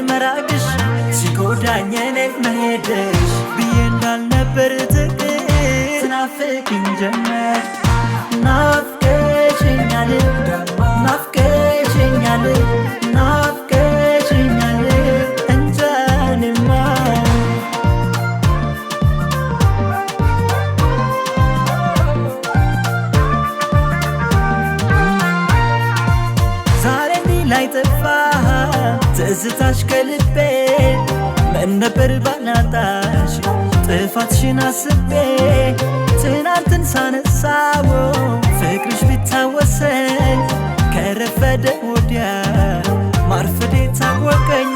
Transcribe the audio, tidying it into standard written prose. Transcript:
መራቅሽ ሲጎዳኝ እኔን መሄድሽ ብዬ እንዳልነበር ጥቂት ናፍቂኝ ጀመር ናፍቀሽኛል ናፍቀሽኛል ናፍቀሽኛል እንጃንማ ዛሬ ላይ ጠፋ ትዝታሽ ከልቤ ምን ነበር ባናጣሽ ጥፋትሽን አስቤ ትናንትን ሳነሳው ፍቅርሽ ቢታወሰኝ ከረፈደ ወዲያ ማርፈዴ ታወቀኝ